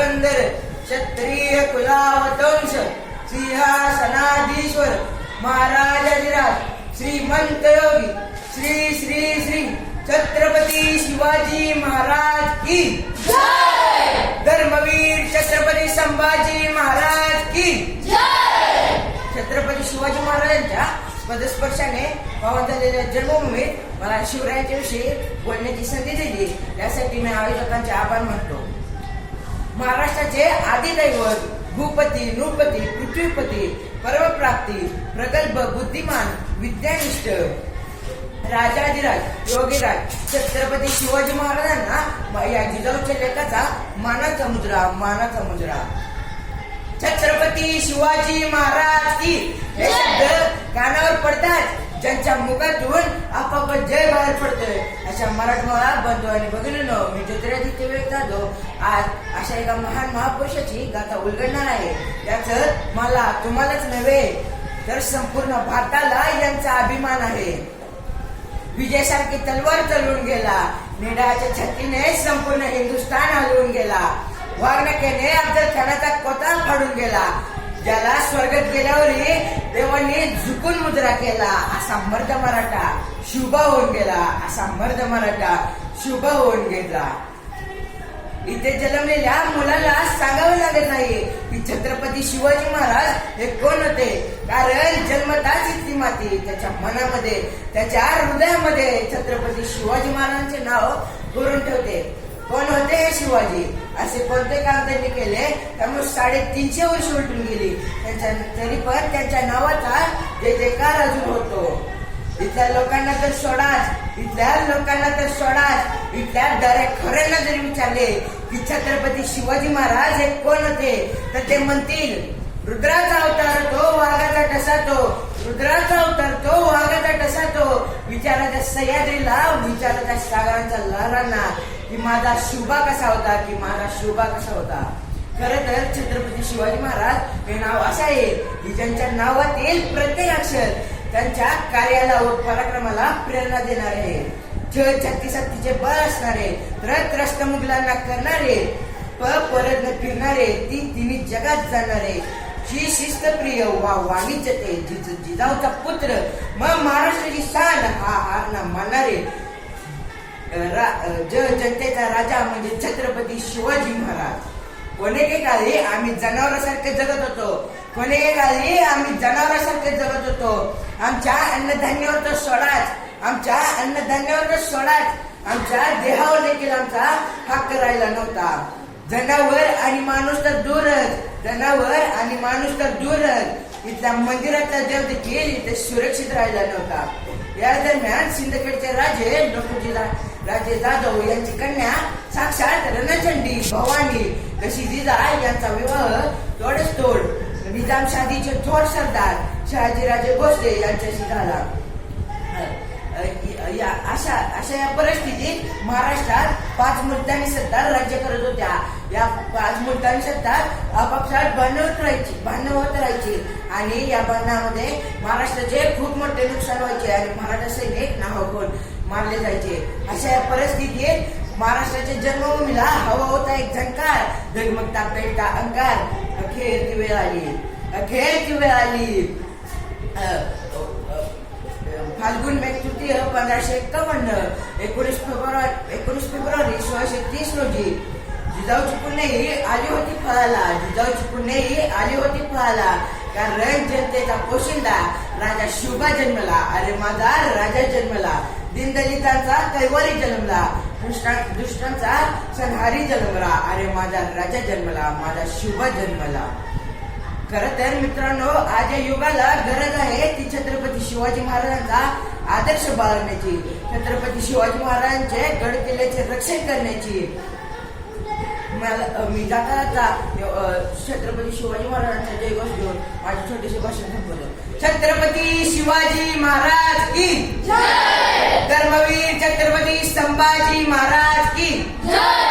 पुरंदर क्षत्रिय कुलावतंश सिंहासनाधीश्वर महाराजाधिराज श्रीमंत योगी श्री श्री श्री छत्रपती शिवाजी महाराज की जय। धर्मवीर छत्रपती संभाजी महाराज की जय। छत्रपती शिवाजी महाराजांच्या पदस्पर्शाने पावन झालेल्या जन्मभूमीत मला शिवरायांच्या विषयी बोलण्याची संधी दिली, त्यासाठी मी आयोजकांचे आभार मानतो. महाराष्ट्राचे आदिदैवत भूपती नृपती पृथ्वीपती परमप्राप्ती प्रगल्भ बुद्धिमान विद्यानिष्ठ राजाधिराज योगीराज छत्रपती शिवाजी महाराजांना या जिजाऊच्या लेखाचा मानाचा मुद्रा. छत्रपती शिवाजी महाराज की हे शब्द कानावर पडतात, ज्यांच्या मुखातून आपापत जय बाहेर पडतोय अशा मराठमोळा बंधू आणि भगिनींनो, मी ज्योतिरादित्य वेग जाधव आज अशा एका महान महापुरुषाची गाथा उलगडणार आहे. त्याच मला तुम्हालाच नव्हे तर संपूर्ण भारताला यांचा अभिमान आहे. विजयासारखी तलवार चालवून गेला, निडाच्या छातीने संपूर्ण हिंदुस्थान हलवून गेला, वाघनख्याने अफजल खानाचा कोता फाडून गेला, ज्याला स्वर्गात गेल्यावरही देवांनी झुकून मुजरा केला असा मर्द मराठा शुभा होऊन गेला, असा मर्द मराठा शुभा होऊन गेला. इथे जन्मलेल्या मुलाला सांगावं लागत नाही की छत्रपती शिवाजी महाराज हे कोण होते, कारण जन्मताच इतकी माती त्याच्या मनामध्ये त्याच्या हृदयामध्ये छत्रपती शिवाजी महाराजांचे नाव कोरून ठेवते. कोण होते हे शिवाजी, असे कोणते काम त्यांनी केले त्यामुळे 350 वर्ष उलटून गेली, तरी पण त्यांच्या नावाचा जय जयकार अजून होतो. इथल्या लोकांना तर सोडाच, इथल्या दरेखोऱ्यांना जरी विचारले की छत्रपती शिवाजी महाराज हे कोण होते तर ते म्हणतील रुद्राचा अवतार तो वाघाचा टसा तो, रुद्राचा अवतार तो वाघाचा टसा तो. विचाराच्या सह्याद्रीला, विचाराच्या सागरांच्या लहरांना की माझा शुभा कसा होता, खरं तर छत्रपती शिवाजी महाराज हे नाव असं आहे की ज्यांच्या नावातील प्रत्येक अक्षर त्यांच्या कार्याला व पराक्रमाला प्रेरणा देणारे आहे. शक्तीचे बळ असणारे, त्रस्त मुघलांना करणारे, परत न फिरणारे, तिन्ही जगात जाणारे, शिस्तप्रिय वाणिज्यते जिजाऊचा पुत्र मग महाराष्ट्राची शान हा हार न मानणारे, जनतेचा राजा म्हणजे छत्रपती शिवाजी महाराज. कोणेके काळी आम्ही जनावरांसारखे जगत होतो, आमच्या अन्नधान्यावर तर सोडाच, आमच्या देहावर देखील आमचा हक्क राहिला नव्हता. जनावर आणि माणूस तर दूरच, इथल्या मंदिरातला देव देखील इथे सुरक्षित राहिला नव्हता. या दरम्यान सिंदखेडचे राजे जाधव यांची कन्या साक्षात रणचंडी भवानी कशी जिजाऊ यांचा विवाह तोडच तोड निजामशाहीचे थोर सरदार शहाजीराजे भोसले यांच्याशी झाला. अशा या परिस्थितीत महाराष्ट्रात 5 मुलतानी सरदार राज्य करत होत्या. या 5 मुलतानी सरदार आपापसात भांडणं होत राहायची आणि या भांडणामध्ये महाराष्ट्राचे खूप मोठे नुकसान व्हायचे आणि मराठा सैनिक नावाखोर मारले जायचे. अशा या परिस्थितीत महाराष्ट्राच्या जन्मभूमीला हवा होता एक झंकार, धगमगता पेटता अंगार. अखेर ती वेळ आली. फाल्गुन मेघ तृतीय 1551, 19 फेब्रुवारी 1630 रोजी जिजाऊची पुण्यही आली होती फळाला. कारण जनतेचा पोशिंदा राजा शुभा जन्मला, अरे माझा राजा जन्मला. दीनदलितांचा कैवारी जन्मला, दुष्टांचा संहारी जन्मला, अरे माझा राजा जन्मला, माझा शुभा जन्मला. खरं तर मित्रांनो, आज या युगाला गरज आहे ती छत्रपती शिवाजी महाराजांचा आदर्श बाळगण्याची, छत्रपती शिवाजी महाराजांचे गड किल्ल्याचे रक्षण करण्याची. मी जाता छत्रपती शिवाजी महाराजांचा जयघोष घेऊन माझी छोटीशी भाषण संपवतो. छत्रपती शिवाजी महाराज की जय. धर्मवीर छत्रपती संभाजी महाराज की जय.